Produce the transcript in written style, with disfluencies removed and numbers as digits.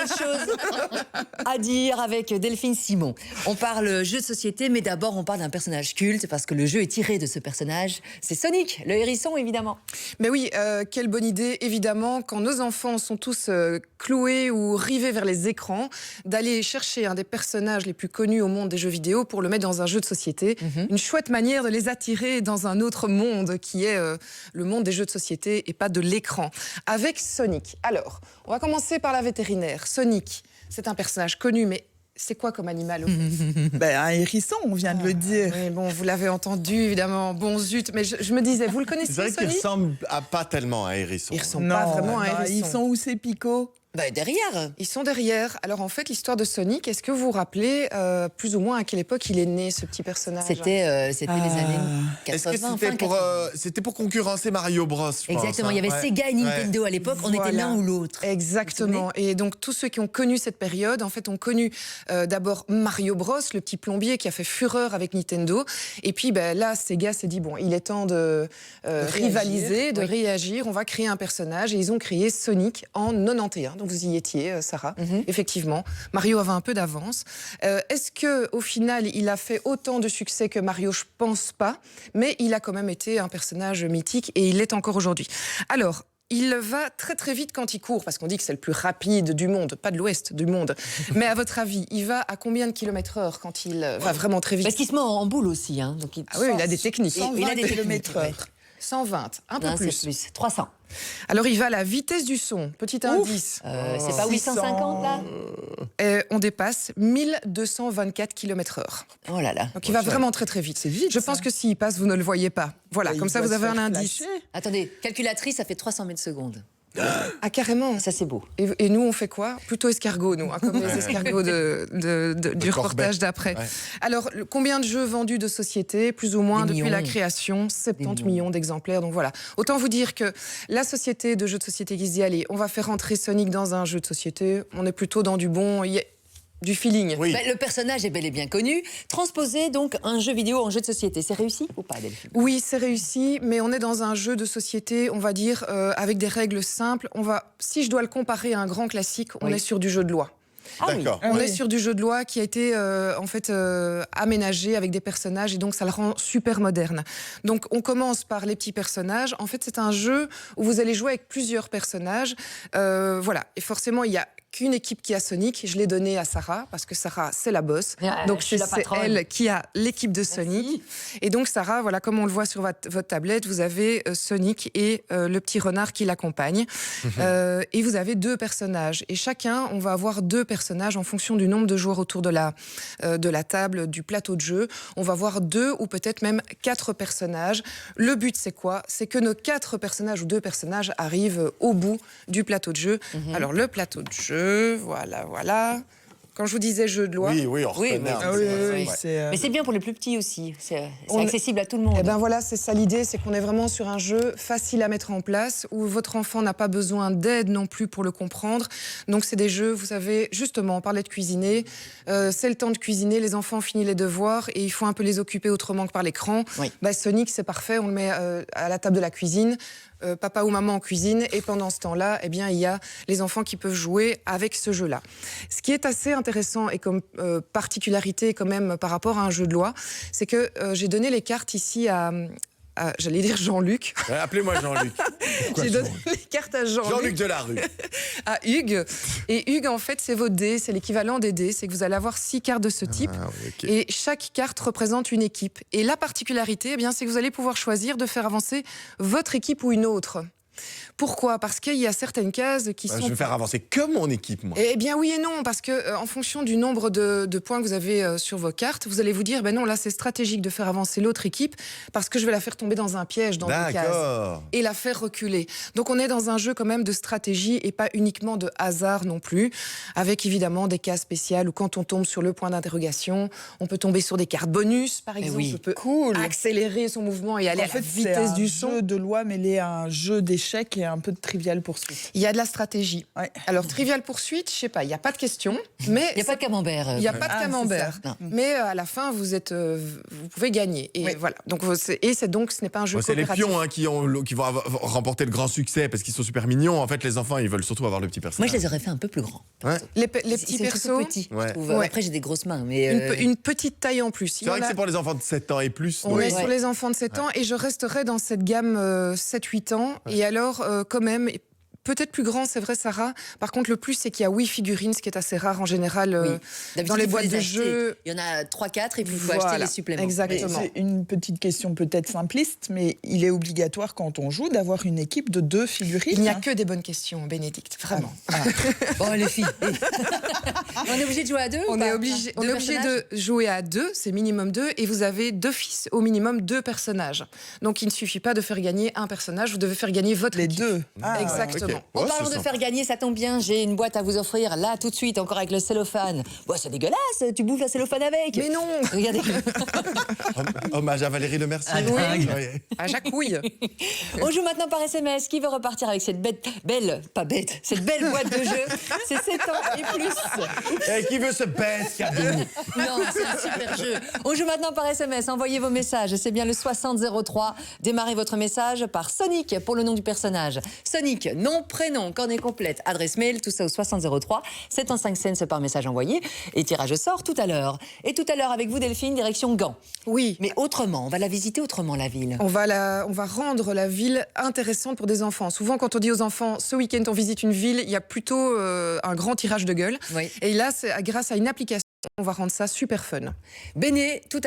de choses à dire avec Delphine Simon. On parle jeu de société, mais d'abord on parle d'un personnage culte parce que le jeu est tiré de ce personnage. C'est Sonic, le hérisson évidemment. Mais oui, quelle bonne idée évidemment quand nos enfants sont tous cloués ou rivés vers les écrans, d'aller chercher un des personnages les plus connus au monde des jeux vidéo pour le mettre dans un jeu de société. Une chouette manière de les attirer dans un autre monde qui est le monde des jeux de société et pas de l'écran. Avec Sonic. Alors, on va commencer par la vétérinaire. Sonic, c'est un personnage connu, mais c'est quoi comme animal au fait? Ben, un hérisson, on vient de le dire. Oui, bon, vous l'avez entendu évidemment. Bon zut, mais je me disais, vous le connaissez, C'est vrai qu'il Sonic? ressemble pas tellement à un hérisson. Ils ressemblent pas vraiment à un hérisson. Ils sont où ces picots? Derrière. Ils sont derrière. Alors en fait, l'histoire de Sonic, est-ce que vous vous rappelez plus ou moins à quelle époque il est né, ce petit personnage? C'était les années 80. Est-ce que c'était pour concurrencer Mario Bros, je pense, Exactement, il y avait Sega et Nintendo à l'époque, on était l'un ou l'autre. Exactement. Et donc tous ceux qui ont connu cette période, en fait, ont connu d'abord Mario Bros, le petit plombier qui a fait fureur avec Nintendo. Et puis là, Sega s'est dit, bon, il est temps de rivaliser, de réagir. On va créer un personnage. Et ils ont créé Sonic en 91. Donc vous y étiez, Sarah. Effectivement, Mario avait un peu d'avance. Est-ce qu'au final, il a fait autant de succès que Mario? Je pense pas. Mais il a quand même été un personnage mythique et il l'est encore aujourd'hui. Alors, il va très très vite quand il court, parce qu'on dit que c'est le plus rapide du monde, pas de l'Ouest, du monde. Mais à votre avis, il va à combien de kilomètres-heure quand il va vraiment très vite? Parce qu'il se met en boule aussi. Hein, donc Ah oui, il a des techniques. Il a des kilomètres-heure. 120, un peu plus. 300. Alors il va à la vitesse du son, petit indice. C'est pas 850 là? On dépasse 1224 km/h. Oh là là. Donc il va vraiment très très vite. C'est vite. Je pense que s'il passe, vous ne le voyez pas. Voilà, comme ça vous avez un indice. Attendez, calculatrice, ça fait 300 mètres secondes. Ah carrément. Ça c'est beau. Et nous on fait quoi? Plutôt escargot, nous, hein, comme les escargots du reportage d'après. Ouais. Alors combien de jeux vendus de société? Plus ou moins Des depuis millions. la création, 70 millions d'exemplaires. Donc voilà. Autant vous dire que la société de jeux de société qui se dit allez, on va faire rentrer Sonic dans un jeu de société. On est plutôt dans du bon. Du feeling. Oui. Le personnage est bel et bien connu. Transposer donc un jeu vidéo en jeu de société, c'est réussi ou pas, Delphine? Oui, c'est réussi, mais on est dans un jeu de société, on va dire, avec des règles simples. Si je dois le comparer à un grand classique, on est sur du jeu de loi. Ah oui. D'accord. On est sur du jeu de loi qui a été aménagé avec des personnages et donc ça le rend super moderne. Donc on commence par les petits personnages. En fait, c'est un jeu où vous allez jouer avec plusieurs personnages. Voilà. Et forcément, il y a qu'une équipe qui a Sonic. Je l'ai donné à Sarah parce que Sarah, c'est la boss. Donc c'est elle qui a l'équipe de Sonic. Et donc Sarah, voilà, comme on le voit sur votre tablette, vous avez Sonic et le petit renard qui l'accompagne. Et vous avez deux personnages. Et chacun, on va avoir deux personnages en fonction du nombre de joueurs autour de la table, du plateau de jeu. On va voir 2 ou peut-être même 4 personnages. Le but, c'est quoi? C'est que nos 4 personnages ou 2 personnages arrivent au bout du plateau de jeu. Alors, le plateau de jeu, voilà. Quand je vous disais jeu de loi... Oui, on reconnaît. Mais c'est bien pour les plus petits aussi. C'est accessible à tout le monde. Eh bien voilà, c'est ça l'idée, c'est qu'on est vraiment sur un jeu facile à mettre en place, où votre enfant n'a pas besoin d'aide non plus pour le comprendre. Donc c'est des jeux, vous savez, justement, on parlait de cuisiner. C'est le temps de cuisiner, les enfants ont fini les devoirs et il faut un peu les occuper autrement que par l'écran. Oui. Sonic, c'est parfait, on le met à la table de la cuisine. Papa ou maman en cuisine, et pendant ce temps-là, eh bien, il y a les enfants qui peuvent jouer avec ce jeu-là. Ce qui est assez intéressant et comme particularité quand même par rapport à un jeu de loi, c'est que j'ai donné les cartes ici à j'allais dire Jean-Luc. Ouais, appelez-moi Jean-Luc. J'ai donné les cartes à Jean-Luc. Jean-Luc Delarue. À Hugues. Et Hugues, en fait, c'est vos dés, c'est l'équivalent des dés. C'est que vous allez avoir 6 cartes de ce type. Oui, okay. Et chaque carte représente une équipe. Et la particularité, eh bien, c'est que vous allez pouvoir choisir de faire avancer votre équipe ou une autre. Pourquoi? Parce qu'il y a certaines cases qui sont... Je vais faire avancer que mon équipe, moi. Eh bien oui et non, parce que en fonction du nombre de points que vous avez sur vos cartes, vous allez vous dire, ben non, là c'est stratégique de faire avancer l'autre équipe, parce que je vais la faire tomber dans un piège, dans une case, et la faire reculer. Donc on est dans un jeu quand même de stratégie et pas uniquement de hasard non plus, avec évidemment des cases spéciales où quand on tombe sur le point d'interrogation, on peut tomber sur des cartes bonus, par exemple, on peut accélérer son mouvement et aller à la vitesse du son. C'est un jeu de loi mêlé à un jeu d'échecs. d'échecs et un peu de Trivial Pursuit. Il y a de la stratégie. Ouais. Alors, Trivial Poursuite, je sais pas, il n'y a pas de questions, mais Il n'y a pas de camembert. il n'y a pas de Ah, camembert. c'est ça. Non. Mais à la fin, vous pouvez gagner. Et Oui. voilà. Donc, c'est donc, ce n'est pas un jeu Ouais, c'est les coopératif. pions qui vont remporter le grand succès parce qu'ils sont super mignons. En fait, les enfants, ils veulent surtout avoir le petit Moi, personnage. je les aurais fait un peu plus grands. Ouais. Les Ils petits sont persos, tout petits, je Ouais. trouve. Ouais. Après, j'ai des grosses mains, mais une petite taille en plus. C'est vrai que c'est pour les enfants de 7 ans et plus. On donc- est Ouais. sur les enfants de 7 ans et je resterai dans cette gamme 7-8 ans. Et alors, quand même, peut-être plus grand, c'est vrai, Sarah. Par contre, le plus, c'est qu'il y a 8 figurines, ce qui est assez rare en général oui. dans D'habitude, les il faut boîtes de acheter. jeux. Il y en a 3-4 et puis il faut acheter Voilà. les suppléments. Exactement. C'est une petite question peut-être simpliste, mais il est obligatoire quand on joue d'avoir une équipe de 2 figurines. Il n'y a que des bonnes questions, Bénédicte, vraiment. Bon, les filles. On est obligé de jouer à deux ou On pas est obligé, Deux personnages de jouer à 2, c'est minimum 2, et vous avez d'office au minimum 2 personnages. Donc il ne suffit pas de faire gagner un personnage, vous devez faire gagner votre Les équipe. 2. Ah, Exactement. Ok. En Ouais, parlant c'est de sympa. faire gagner, ça tombe bien, j'ai une boîte à vous offrir là tout de suite, encore avec le cellophane. Bon, c'est dégueulasse, tu bouffes la cellophane avec. Mais non, Regardez. Hommage à Valérie Le Mercier. Ah, dingue. Ouais. à Jacouille. On joue maintenant par SMS. Qui veut repartir avec cette cette belle boîte de jeu? C'est 7 ans et plus. Et qui veut ce bête cadeau? Non, c'est un super jeu. On joue maintenant par SMS. Envoyez vos messages. C'est bien le 6003. Démarrez votre message par Sonic pour le nom du personnage. Sonic, nom, prénom, coordonnée complète, adresse mail, tout ça au 6003. 75 cents par message envoyé. Et tirage au sort tout à l'heure. Et tout à l'heure avec vous, Delphine, direction Gand. Oui. Mais autrement, on va la visiter autrement, la ville. On va rendre la ville intéressante pour des enfants. Souvent, quand on dit aux enfants, ce week-end, on visite une ville, il y a plutôt un grand tirage de gueule. Oui. Et là, grâce à une application, on va rendre ça super fun. Béné, tout